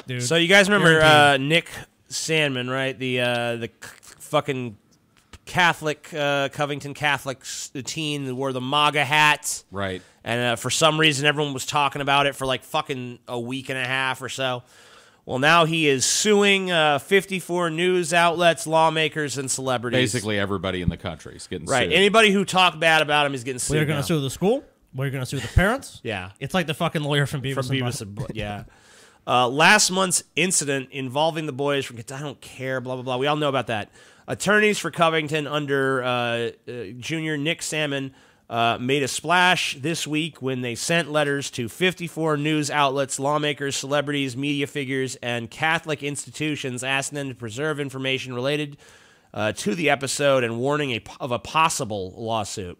dude. So you guys remember Nick Sandmann, right? The fucking Catholic, Covington Catholic teen who wore the Maga hat. Right. And for some reason, everyone was talking about it for like fucking a week and a half or so. Well, now he is suing 54 news outlets, lawmakers, and celebrities. Basically, everybody in the country is getting sued. Anybody who talked bad about him is getting sued. We're going to sue the school. We're going to sue the parents. Yeah. It's like the fucking lawyer from Beavis and Butthead. Yeah. Last month's incident involving the boys from I don't care, blah, blah, blah. We all know about that. Attorneys for Covington under junior Nick Sandmann made a splash this week when they sent letters to 54 news outlets, lawmakers, celebrities, media figures, and Catholic institutions asking them to preserve information related to the episode and warning of a possible lawsuit.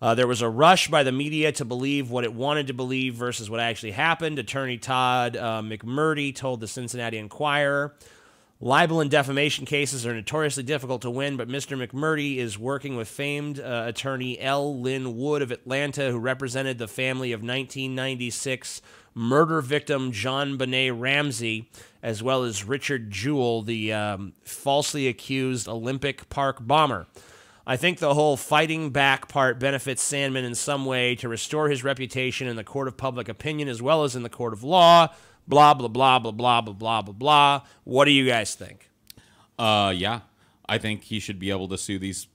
There was a rush by the media to believe what it wanted to believe versus what actually happened. Attorney Todd McMurdy told the Cincinnati Enquirer, libel and defamation cases are notoriously difficult to win, but Mr. McMurdy is working with famed attorney L. Lynn Wood of Atlanta, who represented the family of 1996 murder victim John Benet Ramsey, as well as Richard Jewell, the falsely accused Olympic Park bomber. I think the whole fighting back part benefits Sandmann in some way to restore his reputation in the court of public opinion as well as in the court of law. Blah, blah, blah, blah, blah, blah, blah, blah, blah. What do you guys think? Yeah. I think he should be able to sue these,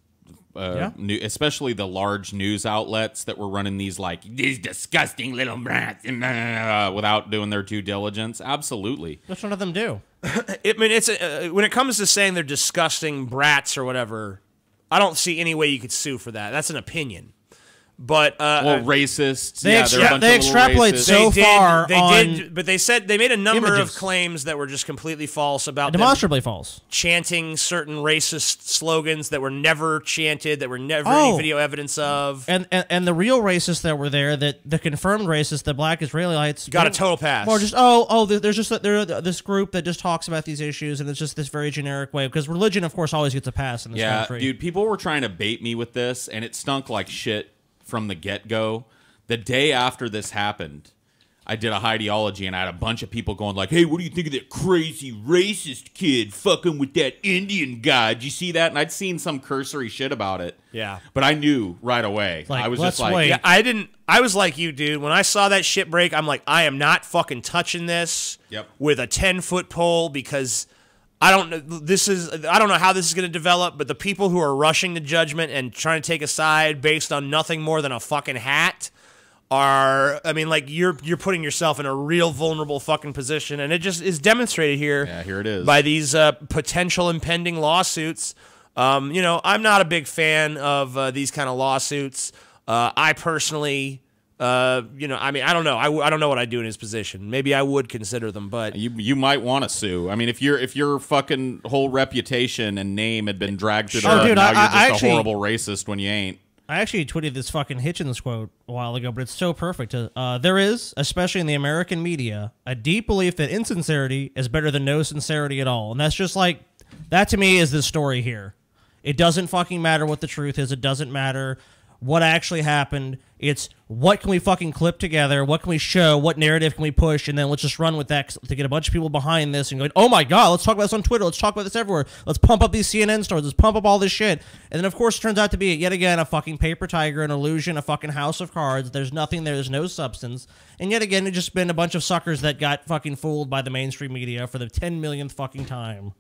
especially the large news outlets that were running these, like, these disgusting little brats without doing their due diligence. Absolutely. Which one of them do? I mean, it's when it comes to saying they're disgusting brats or whatever, I don't see any way you could sue for that. That's an opinion. But well, racists. They extrapolate so far. But they said they made a number of claims that were just completely false about demonstrably false, chanting certain racist slogans that were never chanted, that were never any video evidence of. And the real racists that were there, that the confirmed racists, the black Israelites, got a total pass. Or just there's just this group that just talks about these issues, and it's just this very generic way, because religion, of course, always gets a pass in this country. Dude, people were trying to bait me with this, and it stunk like shit from the get-go. The day after this happened, I did a ideology, and I had a bunch of people going like, hey, what do you think of that crazy racist kid fucking with that Indian guy? Did you see that? And I'd seen some cursory shit about it. Yeah. But I knew right away. Like, I was just like... wait. Yeah, I was like you, dude. When I saw that shit break, I'm like, I am not fucking touching this with a 10-foot pole, because... I don't know how this is going to develop, but the people who are rushing to judgment and trying to take a side based on nothing more than a fucking hat are, I mean, like, you're putting yourself in a real vulnerable fucking position, and it just is demonstrated here. Yeah, here it is. By these potential impending lawsuits. You know, I'm not a big fan of these kind of lawsuits. I personally... you know, I mean, I don't know. I don't know what I'd do in his position. Maybe I would consider them, but you might want to sue. I mean, if your fucking whole reputation and name had been dragged through the mud, now you're just a horrible racist when you ain't. I actually tweeted this fucking Hitchens quote a while ago, but it's so perfect. There is, especially in the American media, a deep belief that insincerity is better than no sincerity at all, and that's just like, that to me is the story here. It doesn't fucking matter what the truth is. It doesn't matter what actually happened. It's what can we fucking clip together, what can we show, what narrative can we push, and then let's just run with that to get a bunch of people behind this and go, oh my god, let's talk about this on Twitter, let's talk about this everywhere, let's pump up these CNN stories, let's pump up all this shit. And then of course it turns out to be yet again a fucking paper tiger, an illusion, a fucking house of cards. There's nothing there, there's no substance, and yet again it's just been a bunch of suckers that got fucking fooled by the mainstream media for the 10 millionth fucking time.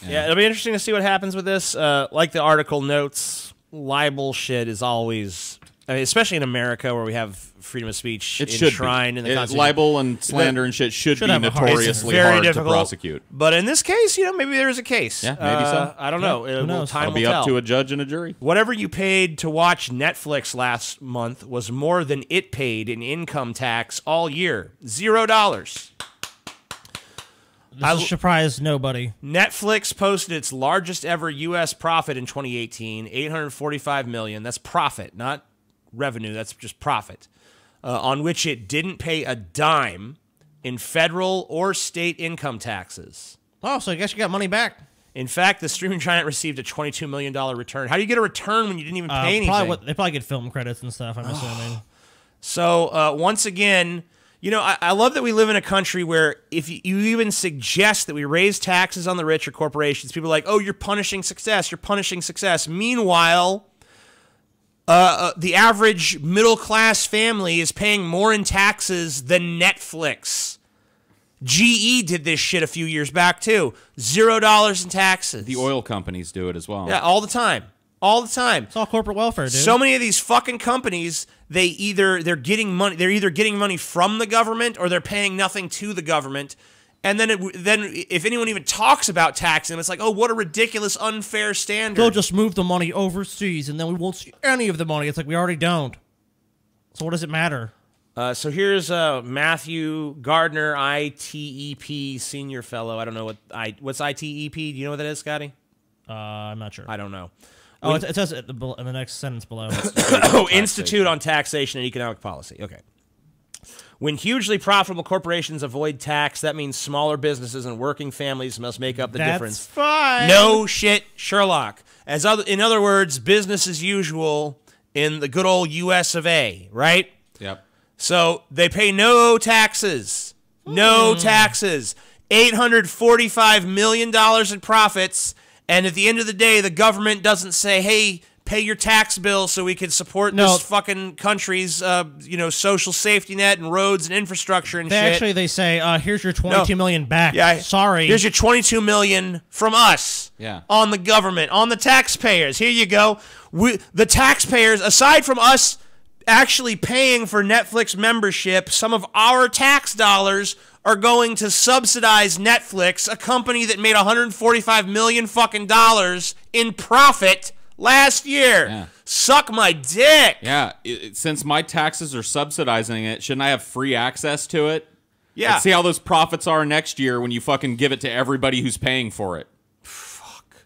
Yeah, it'll be interesting to see what happens with this. Like the article notes, libel shit is always, I mean, especially in America where we have freedom of speech enshrined in the Constitution. Libel and slander and shit should be notoriously hard to prosecute. But in this case, you know, maybe there is a case. Yeah, maybe so. I don't know. Who knows? Time It'll be up to a judge and a jury. Whatever you paid to watch Netflix last month was more than it paid in income tax all year. $0. This surprised nobody. Netflix posted its largest ever U.S. profit in 2018, $845 million. That's profit, not revenue. That's just profit, on which it didn't pay a dime in federal or state income taxes. Oh, so I guess you got money back. In fact, the streaming giant received a $22 million return. How do you get a return when you didn't even pay anything? They probably get film credits and stuff, I'm assuming. So, once again, You know, I love that we live in a country where if you even suggest that we raise taxes on the rich or corporations, people are like, oh, you're punishing success. You're punishing success. Meanwhile, the average middle-class family is paying more in taxes than Netflix. GE did this shit a few years back, too. $0 in taxes. The oil companies do it as well. Yeah, all the time. All the time. It's all corporate welfare, dude. So many of these fucking companies, they're either getting money from the government or they're paying nothing to the government. And then if anyone even talks about taxing them, it's like, oh, what a ridiculous, unfair standard. They'll just move the money overseas, and then we won't see any of the money. It's like we already don't. So what does it matter? So here's Matthew Gardner, ITEP senior fellow. I don't know what's ITEP. Do you know what that is, Scotty? I'm not sure. I don't know. Oh, it says it in the next sentence below. Institute on Taxation and Economic Policy. Okay. When hugely profitable corporations avoid tax, that means smaller businesses and working families must make up the difference. That's fine. No shit, Sherlock. In other words, business as usual in the good old U.S. of A., right? Yep. So they pay no taxes. No taxes. $845 million in profits. And at the end of the day, the government doesn't say, hey, pay your tax bill so we can support this fucking country's social safety net and roads and infrastructure and shit. They say, here's your $22 million back. Yeah, sorry. Here's your $22 million from us. Yeah. On the government, on the taxpayers. Here you go. The taxpayers, aside from us actually paying for Netflix membership, some of our tax dollars are going to subsidize Netflix, a company that made $145 million fucking dollars in profit last year. Yeah. Suck my dick. Yeah, since my taxes are subsidizing it, shouldn't I have free access to it? Yeah. Let's see how those profits are next year when you fucking give it to everybody who's paying for it. Fuck.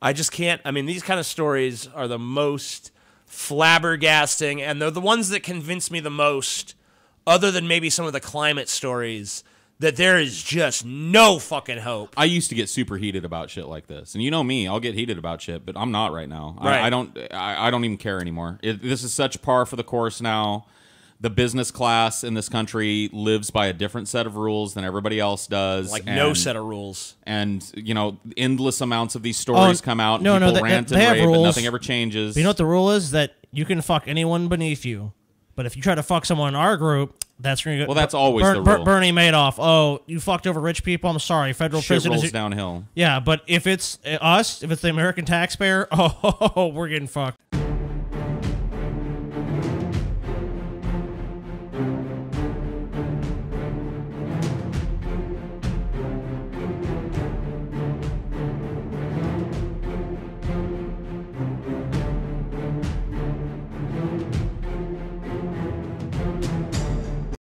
I just can't. I mean, these kind of stories are the most flabbergasting, and they're the ones that convince me the most, other than maybe some of the climate stories, that there is just no fucking hope. I used to get super heated about shit like this, and you know me, I'll get heated about shit, but I'm not right now. Right. I don't even care anymore. This is such par for the course now. The business class in this country lives by a different set of rules than everybody else does. Like no set of rules. And, endless amounts of these stories come out, and people rant they and have rave, rules. but nothing ever changes. But you know what the rule is? That you can fuck anyone beneath you. But if you try to fuck someone in our group, that's going to go... Well, that's always the rule. Bernie Madoff. Oh, you fucked over rich people? I'm sorry. Federal Shit prison rolls is... downhill. Yeah, but if it's us, if it's the American taxpayer, oh, we're getting fucked.